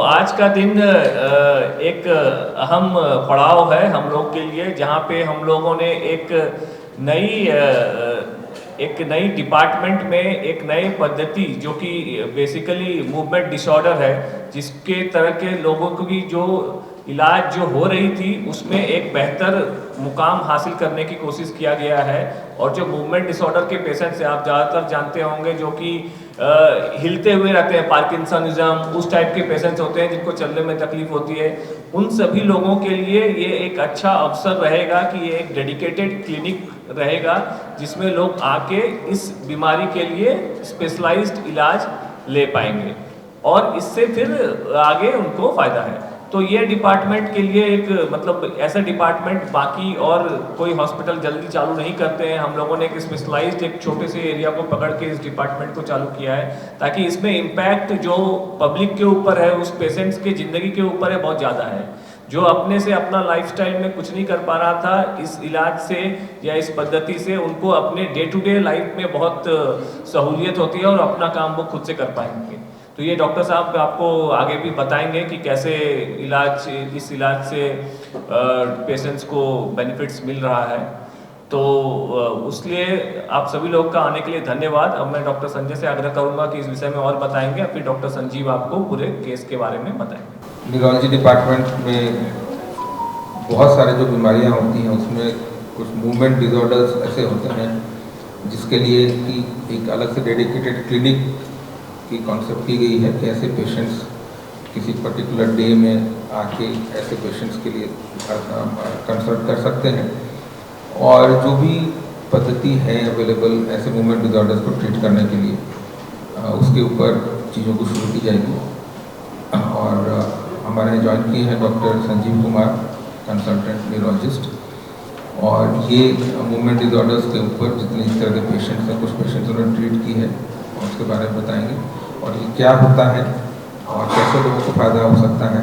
आज का दिन एक अहम पड़ाव है हम लोग के लिए, जहाँ पे हम लोगों ने नई एक नई डिपार्टमेंट में एक नई पद्धति, जो कि बेसिकली मूवमेंट डिसऑर्डर है, जिसके तरह के लोगों की जो इलाज जो हो रही थी उसमें एक बेहतर मुकाम हासिल करने की कोशिश किया गया है। और जो मूवमेंट डिसऑर्डर के पेशेंट्स हैं, आप ज़्यादातर जानते होंगे, जो कि हिलते हुए रहते हैं, पार्किंसनिज्म, उस टाइप के पेशेंट्स होते हैं जिनको चलने में तकलीफ होती है, उन सभी लोगों के लिए ये एक अच्छा अवसर रहेगा कि ये एक डेडिकेटेड क्लिनिक रहेगा जिसमें लोग आके इस बीमारी के लिए स्पेशलाइज्ड इलाज ले पाएंगे और इससे फिर आगे उनको फ़ायदा है। तो ये डिपार्टमेंट के लिए एक मतलब ऐसा डिपार्टमेंट बाकी और कोई हॉस्पिटल जल्दी चालू नहीं करते हैं। हम लोगों ने एक स्पेशलाइज्ड एक छोटे से एरिया को पकड़ के इस डिपार्टमेंट को चालू किया है, ताकि इसमें इम्पैक्ट जो पब्लिक के ऊपर है, उस पेशेंट्स के ज़िंदगी के ऊपर है, बहुत ज़्यादा है। जो अपने से अपना लाइफस्टाइल में कुछ नहीं कर पा रहा था, इस इलाज से या इस पद्धति से उनको अपने डे टू डे लाइफ में बहुत सहूलियत होती है और अपना काम वो खुद से कर पाएंगे। तो ये डॉक्टर साहब आपको आगे भी बताएंगे कि कैसे इस इलाज से पेशेंट्स को बेनिफिट्स मिल रहा है। तो उसलिए आप सभी लोग का आने के लिए धन्यवाद। अब मैं डॉक्टर संजय से आग्रह करूंगा कि इस विषय में और बताएंगे, फिर डॉक्टर संजीव आपको पूरे केस के बारे में बताएंगे। न्यूरोलॉजी डिपार्टमेंट में बहुत सारे जो बीमारियां होती हैं उसमें कुछ मूवमेंट डिसऑर्डर्स ऐसे होते हैं जिसके लिए कि एक अलग से डेडिकेटेड क्लिनिक की कॉन्सेप्ट की गई है कि ऐसे पेशेंट्स किसी पर्टिकुलर डे में आके ऐसे पेशेंट्स के लिए कंसल्ट कर सकते हैं और जो भी पद्धति है अवेलेबल ऐसे मूवमेंट डिसऑर्डर्स को ट्रीट करने के लिए उसके ऊपर चीज़ों को शुरू की जाएगी। और हमारे ज्वाइन किए हैं doctor Sanjeev Kumar, consultant neurologist, और ये मूवमेंट डिसऑर्डर्स के ऊपर जितने इस तरह के पेशेंट्स हैं, कुछ पेशेंट्स उन्होंने ट्रीट की है और उसके बारे में बताएंगे और ये क्या होता है और कैसे लोगों को फ़ायदा हो सकता है,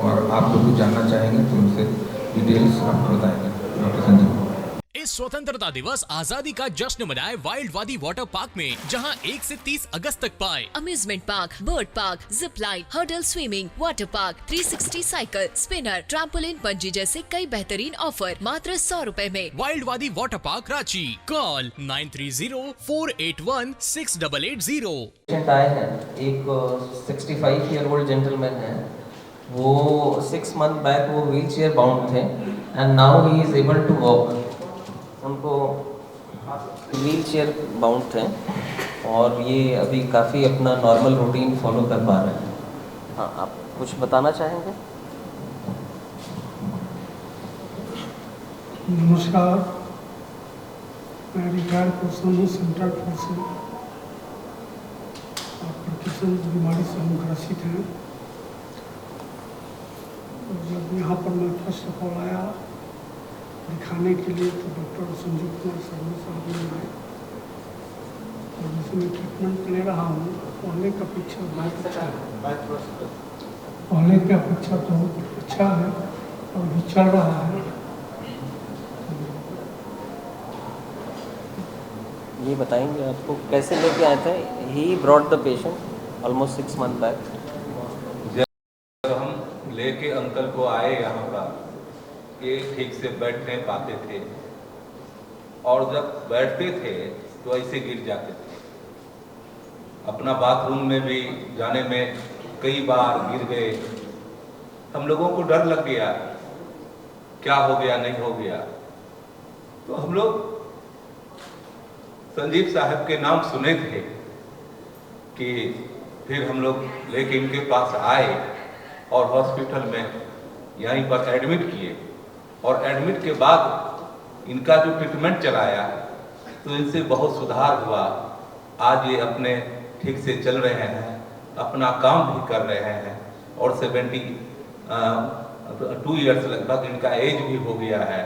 और आप लोग कुछ जानना चाहेंगे तो उनसे डिटेल्स आपको बताएंगे डॉक्टर संजीव। इस स्वतंत्रता दिवस आजादी का जश्न मनाए वाइल्ड वादी वाटर पार्क में, जहां 1 से 30 अगस्त तक पाए amusement park, bird park, zip line, hurdle swimming, water park, 360 cycle, spinner, trampoline, bungee जैसे कई बेहतरीन ऑफर मात्र 100 रुपए में। वाइल्ड वादी water park Ranchi. Call 9304816880। Patient आए हैं, एक 65 ईयर ओल्ड जेंटलमैन है। वो 6 मंथ बैक वो व्हील चेयर बाउंड थे and now he is able to walk. उनको व्हील चेयर बाउंड थे और ये अभी काफ़ी अपना नॉर्मल रूटीन फॉलो कर पा रहे हैं। हाँ, आप कुछ बताना चाहेंगे? नमस्कार, मैं रिटायर्ड पर्सन हूँ सेंट्रल फोर्स में। पार्किंसंस बीमारी से हम ग्रसित हैं। और जब यहाँ पर मैं फर्स्ट ऑफ ऑल आया दिखाने के लिए तो डॉक्टर संजीव कुमार शर्मा साहब ने आए और जिसमें मैं ट्रीटमेंट ले रहा हूँ। पहले की अपेक्षा बहुत अच्छा है, पहले की अपेक्षा बहुत अच्छा है और भी चल रहा है। ये बताएंगे आपको कैसे लेके आए थे? He brought the patient almost 6 month back. जब हम लेके अंकल को आए यहाँ पर, ये ठीक से बैठ नहीं पाते थे और जब बैठते थे तो ऐसे गिर जाते थे। अपना बाथरूम में भी जाने में कई बार गिर गए। हम लोगों को डर लग गया, क्या हो गया नहीं हो गया। तो हम लोग संजीव साहब के नाम सुने थे कि फिर हम लोग लेके इनके पास आए और हॉस्पिटल में यहीं पर एडमिट किए और एडमिट के बाद इनका जो ट्रीटमेंट चलाया तो इनसे बहुत सुधार हुआ। आज ये अपने ठीक से चल रहे हैं, अपना काम भी कर रहे हैं और 72 ईयर्स लगभग इनका एज भी हो गया है।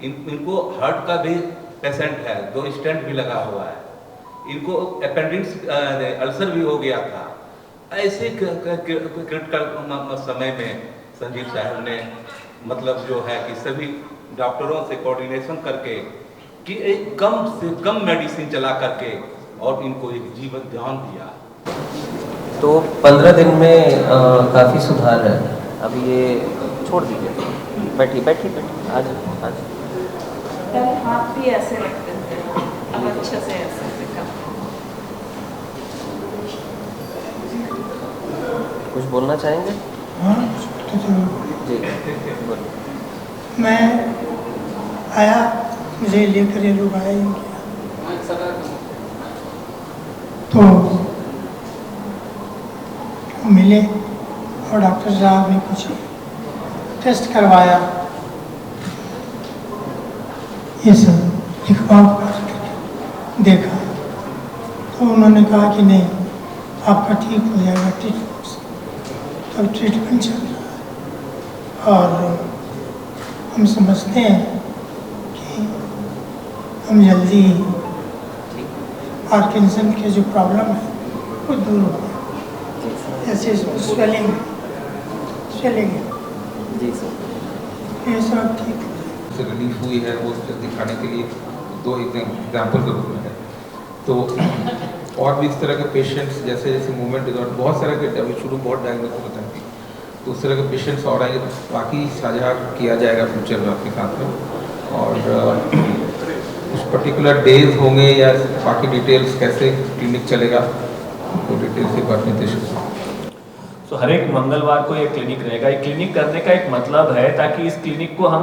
इनको हार्ट का भी पेशेंट है, 2 स्टेंट भी लगा हुआ है। इनको अपेंडिक्स अल्सर भी हो गया था। ऐसे क्रिटिकल समय में संजीव साहब ने मतलब जो है कि सभी डॉक्टरों से कोऑर्डिनेशन करके कि एक कम से कम मेडिसिन चला करके और इनको एक जीवन दान दिया। तो 15 दिन में काफ़ी सुधार है। अब ये छोड़ दीजिए, बैठिए बैठिए बैठिए, आज आज पहले हाथ भी ऐसे रखते थे, अब अच्छे से ऐसे दिखा। कुछ बोलना चाहेंगे? हाँ, तो जी बोलिए। मैं आया, मुझे लेकर ये लोग आए इनके तो मिले और डॉक्टर साहब ने कुछ टेस्ट करवाया, ये सब लिखवा करके देखा तो उन्होंने कहा कि नहीं, आपका ठीक हो जाएगा ट्रीटमेंट से। तब ट्रीटमेंट चल रहा है और हम समझते हैं कि हम जल्दी पार्किंसन के जो प्रॉब्लम है वो दूर हो गया, जैसे स्वेलिंग चलेंगे जी सर, ये सब ठीक है। से रिलीफ हुई है वो दिखाने के लिए दो एग्जाम्पल के रूप में है। तो और भी इस तरह के पेशेंट्स जैसे जैसे मूवमेंट डिसऑर्डर बहुत सारे के अभी शुरू बहुत डायग्नोस होता है, तो उस तरह के पेशेंट्स और आएंगे, बाकी साझा किया जाएगा फ्यूचर में आपके साथ में। और कुछ पर्टिकुलर डेज होंगे या बाकी डिटेल्स कैसे क्लिनिक चलेगा वो डिटेल्स से बात नहीं। तो हर एक मंगलवार को ये क्लिनिक रहेगा। ये क्लिनिक करने का एक मतलब है ताकि इस क्लिनिक को हम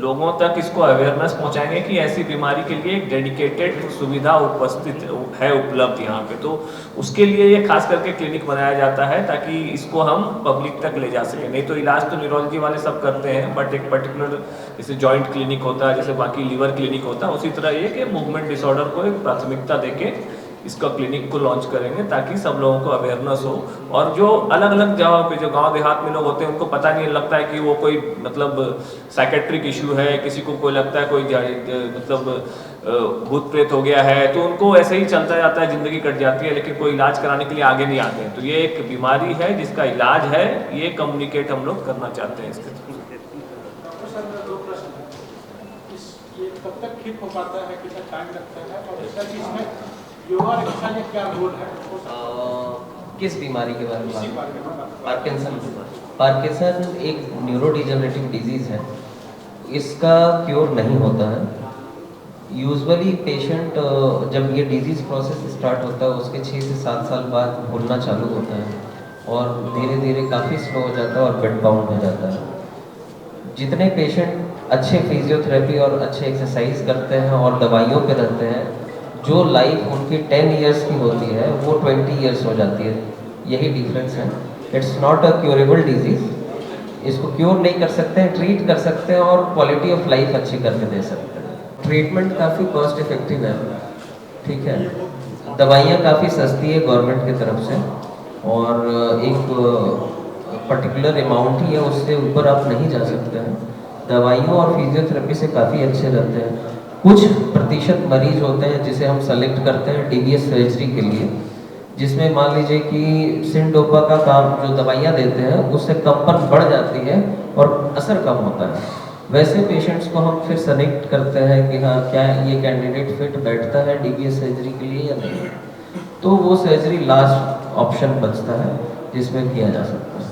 लोगों तक इसको अवेयरनेस पहुंचाएंगे कि ऐसी बीमारी के लिए एक डेडिकेटेड सुविधा उपस्थित है उपलब्ध यहाँ पे। तो उसके लिए ये खास करके क्लिनिक बनाया जाता है ताकि इसको हम पब्लिक तक ले जा सकें। नहीं तो इलाज तो न्यूरोलॉजी वाले सब करते हैं, बट एक पर्टिकुलर जैसे जॉइंट क्लिनिक होता है, जैसे बाकी लीवर क्लिनिक होता है, उसी तरह ये कि मूवमेंट डिसऑर्डर को एक प्राथमिकता देके इसका क्लिनिक को लॉन्च करेंगे ताकि सब लोगों को अवेयरनेस हो। और जो अलग अलग जगह पे जो गांव देहात में लोग होते हैं उनको पता नहीं लगता है कि वो कोई मतलब साइकेट्रिक इशू है, किसी को कोई लगता है कोई मतलब भूत प्रेत हो गया है, तो उनको ऐसे ही चलता जाता है, जिंदगी कट जाती है, लेकिन कोई इलाज कराने के लिए आगे नहीं आते हैं। तो ये एक बीमारी है जिसका इलाज है, ये कम्युनिकेट हम लोग करना चाहते हैं इसके थ्रू। कब तक ठीक हो पाता है, कितना टाइम लगता है, और दूसरा चीज में योगा और एक्सरसाइज का क्या रोल है? किस बीमारी के बारे में? पार्किंसन। पार्किंसन एक न्यूरोडिजेनरेटिव डिजीज है, इसका क्योर नहीं होता है। यूजुअली पेशेंट जब ये डिजीज प्रोसेस स्टार्ट होता है उसके 6 से 7 साल बाद भूलना चालू होता है और धीरे धीरे काफ़ी स्लो हो जाता है और बेड बाउंड हो जाता है। जितने पेशेंट अच्छे फिजियोथेरेपी और अच्छे एक्सरसाइज करते हैं और दवाइयों पे रहते हैं, जो लाइफ उनकी 10 इयर्स की होती है वो 20 इयर्स हो जाती है। यही डिफरेंस है। It's not a curable disease, इसको क्योर नहीं कर सकते हैं, ट्रीट कर सकते हैं और क्वालिटी ऑफ लाइफ अच्छी करके दे सकते हैं। ट्रीटमेंट काफ़ी कॉस्ट इफेक्टिव है, ठीक है। दवाइयाँ काफ़ी सस्ती है गवर्नमेंट की तरफ से और एक पर्टिकुलर अमाउंट ही है, उससे ऊपर आप नहीं जा सकते हैं। दवाइयों और फिजियोथेरेपी से काफ़ी अच्छे रहते हैं। कुछ प्रतिशत मरीज होते हैं जिसे हम सेलेक्ट करते हैं डीबीएस सर्जरी के लिए, जिसमें मान लीजिए कि सिंडोपा का काम जो दवाइयाँ देते हैं उससे कंपन बढ़ जाती है और असर कम होता है। वैसे पेशेंट्स को हम फिर सेलेक्ट करते हैं कि हाँ क्या ये कैंडिडेट फिट बैठता है डीबीएस सर्जरी के लिए या नहीं, तो वो सर्जरी लास्ट ऑप्शन बचता है जिसमें किया जा सकता है।